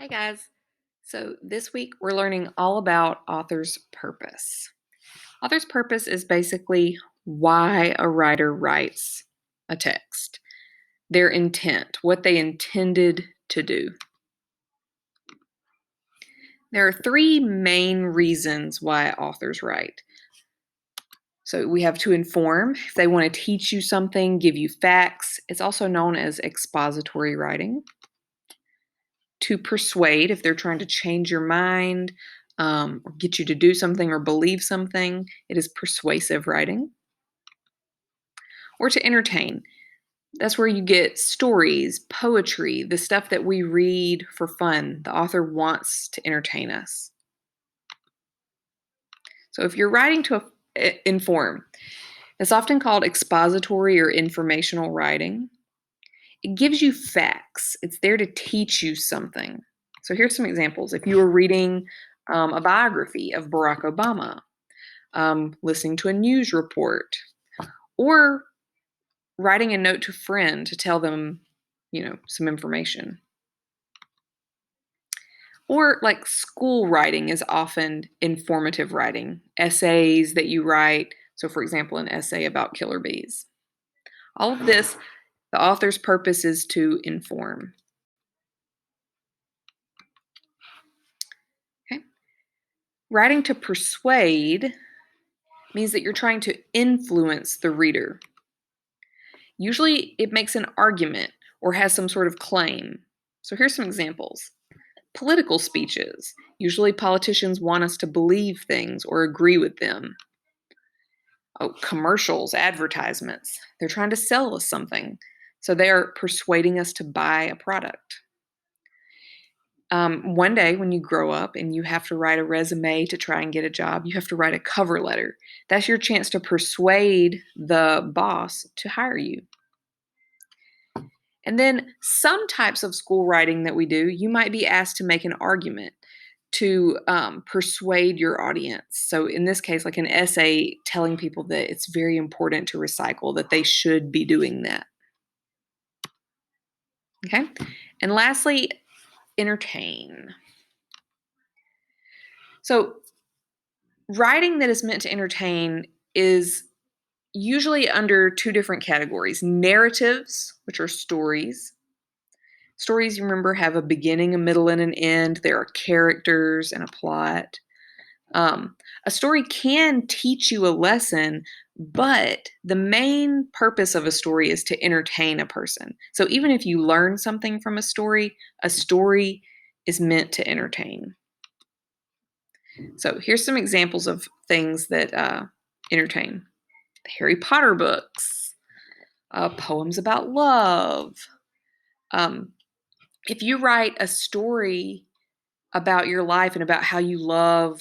Hey guys. So this week we're learning all about author's purpose. Author's purpose is basically why a writer writes a text, their intent, what they intended to do. There are three main reasons why authors write. So we have to inform, if they want to teach you something, give you facts. It's also known as expository writing. To persuade, if they're trying to change your mind, or get you to do something or believe something, it is persuasive writing. Or to entertain. That's where you get stories, poetry, the stuff that we read for fun. The author wants to entertain us. So if you're writing to inform, it's often called expository or informational writing. It gives you facts. It's there to teach you something. So here's some examples. If you were reading a biography of Barack Obama, listening to a news report, or writing a note to a friend to tell them, some information. Or like school writing is often informative writing, essays that you write. So, for example, an essay about killer bees. All of this, the author's purpose is to inform. Okay. Writing to persuade means that you're trying to influence the reader. Usually it makes an argument or has some sort of claim. So here's some examples. Political speeches. Usually politicians want us to believe things or agree with them. Oh, commercials, advertisements. They're trying to sell us something. So they are persuading us to buy a product. One day when you grow up and you have to write a resume to try and get a job, you have to write a cover letter. That's your chance to persuade the boss to hire you. And then some types of school writing that we do, you might be asked to make an argument to persuade your audience. So in this case, like an essay telling people that it's very important to recycle, that they should be doing that. Okay. And lastly, entertain. So writing that is meant to entertain is usually under two different categories: narratives, which are stories. Stories, you remember, have a beginning, a middle, and an end. There are characters and a plot. A story can teach you a lesson, but the main purpose of a story is to entertain a person. So even if you learn something from a story is meant to entertain. So here's some examples of things that entertain. The Harry Potter books, poems about love. If you write a story about your life and about how you love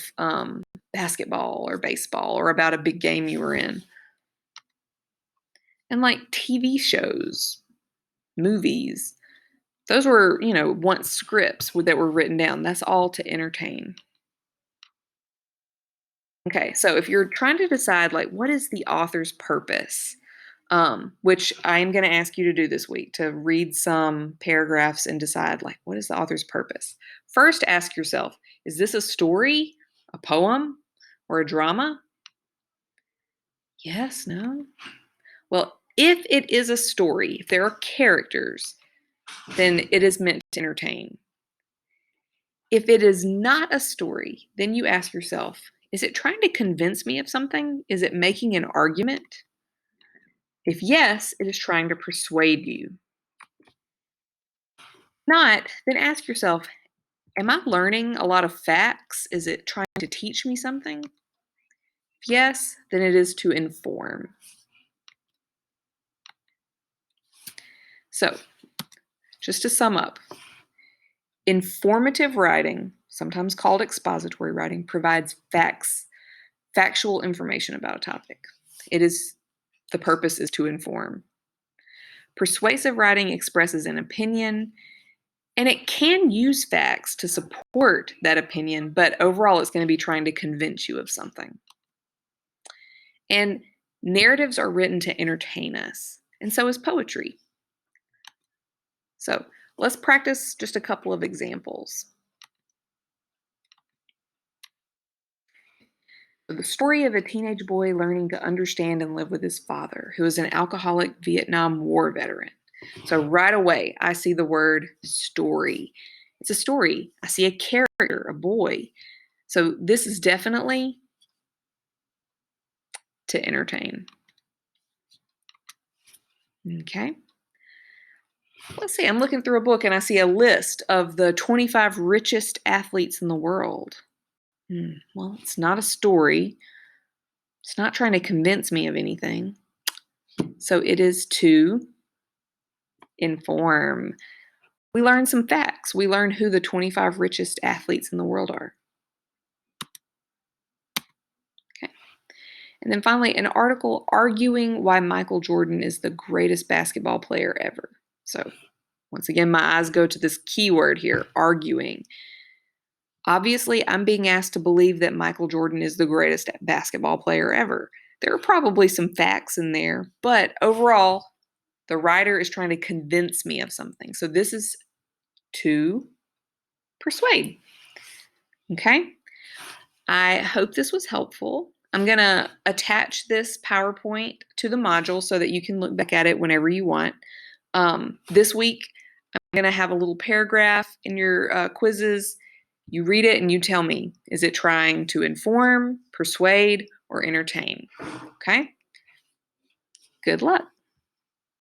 basketball or baseball or about a big game you were in. And like TV shows, movies, those were, once scripts that were written down. That's all to entertain. Okay, so if you're trying to decide, like, what is the author's purpose, which I am going to ask you to do this week, to read some paragraphs and decide, like, what is the author's purpose? First, ask yourself, is this a story, a poem, or a drama? Yes, no? Well, if it is a story, if there are characters, then it is meant to entertain. If it is not a story, then you ask yourself, is it trying to convince me of something? Is it making an argument? If yes, it is trying to persuade you. Not, then ask yourself, am I learning a lot of facts? Is it trying to teach me something? If yes, then it is to inform. So, just to sum up, informative writing, sometimes called expository writing, provides factual information about a topic. The purpose is to inform. Persuasive writing expresses an opinion, and it can use facts to support that opinion, but overall it's going to be trying to convince you of something. And narratives are written to entertain us, and so is poetry. So let's practice just a couple of examples. The story of a teenage boy learning to understand and live with his father, who is an alcoholic Vietnam War veteran. So right away, I see the word story. It's a story. I see a character, a boy. So this is definitely to entertain. Okay. Let's see. I'm looking through a book and I see a list of the 25 richest athletes in the world. Well, it's not a story. It's not trying to convince me of anything. So it is to inform. We learn some facts. We learn who the 25 richest athletes in the world are. Okay. And then finally, an article arguing why Michael Jordan is the greatest basketball player ever. So once again, my eyes go to this keyword here, arguing. Obviously, I'm being asked to believe that Michael Jordan is the greatest basketball player ever. There are probably some facts in there, but overall, the writer is trying to convince me of something. So this is to persuade. Okay? I hope this was helpful. I'm going to attach this PowerPoint to the module so that you can look back at it whenever you want. This week, I'm going to have a little paragraph in your quizzes. You read it and you tell me, is it trying to inform, persuade, or entertain? Okay? Good luck.